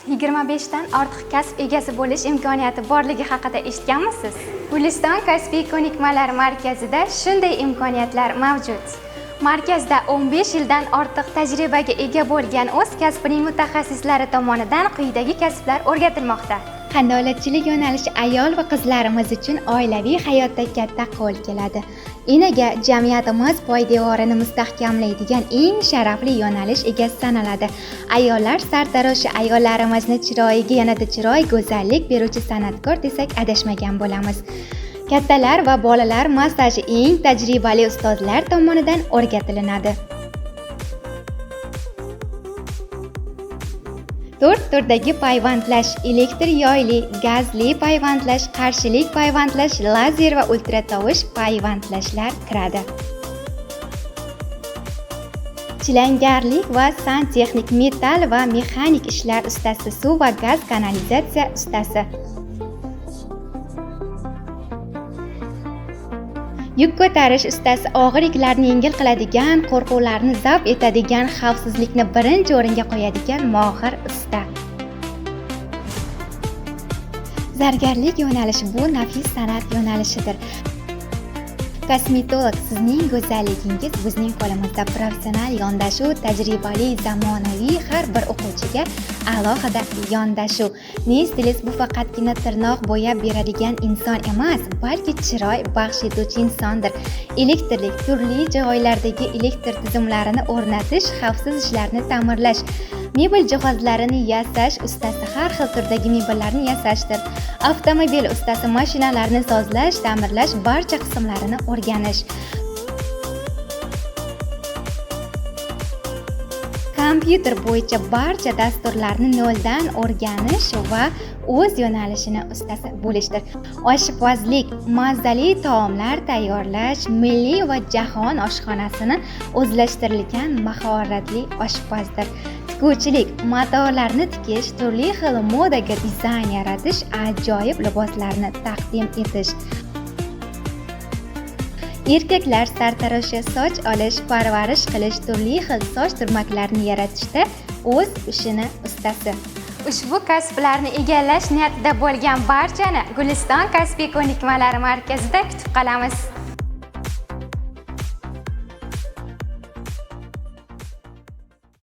25 dan ortiq kasb egasi bo'lish imkoniyati borligi haqida eshitganmisiz? Guliston kasbiy ko'nikmalar markazida shunday imkoniyatlar mavjud. Markazda 15 yildan ortiq tajribaga ega bo'lgan o'z kasbining mutaxassislari tomonidan quyidagi kasblar o'rgatilmoqda. Qandolatchilik yo'nalishi ayol va qizlarimiz uchun oilaviy hayotda katta qo'l keladi. Enaga jamiyatimiz poydevorini mustahkamlaydigan eng sharafli yo'nalish egasi sanaladi. Ayollar sartaroshi ayollarimizni chiroyiga yanada chiroy, go'zallik beruvchi san'atkor desak adashmagan bo'lamiz. Kattalar va bolalar massaji eng tajribali ustozlar tomonidan o'rgatilinadi. 4 turdagi payvandlash: elektr yoyli, gazli payvandlash, qarshilik payvandlash, lazer va ultratovush payvandlashlar kiradi. Chilangarlik va santexnik, metall va mexanik ishlar ustasi, suv va gaz kanalizatsiya ustasi. Yuk ko'tarish ustasi, og'ir yuklarni yengil qiladigan, qo'rquvlarni zabt etadigan, xavfsizlikni birinchi o'ringa qo'yadigan mohir usta. Zargarlik yo'nalishi bu nafis san'at yo'nalishidir. Kosmetolog: sizning go'zalligingiz bizning qo'limizda. Professional yondashuv: tajribali, zamonaviy, har bir o'quvchiga alohida yondashuv. Nestilist: bu faqatgina tirnoq bo'yab beradigan inson emas, balki chiroy baxsh etuvchi insondir. Elektrlik: turli joylardagi elektr tizimlarini o'rnatish, xavfsiz ishlarni ta'mirlash. Mebel jihozlarini yasash ustasi: har xil turdagi mebellarni yasashdir. Avtomobil ustasi: mashinalarni sozlash, ta'mirlash, barcha qismlarini o'rganish. Kompyuter bo'yicha barcha dasturlarni noldan o'rganish va o'z yo'nalishini ustasi bo'lishdir. Oshpazlik: mazali taomlar tayyorlash, milliy va jahon oshxonasini o'zlashtirilgan mahoratli oshpazdir. Tikuvchilik: matolarni tikish, turli xil modaga dizayn yaratish, ajoyib liboslarni taqdim etish. Erkaklar sartaroshi: soch olish, parvarish qilish, turli xil soch turmaklarini yaratishda o'z ishini ustasi. Ushbu kasblarni egallash niyatida bo'lgan barchani Guliston kasbiy ko'nikmalar markazida kutib qolamiz.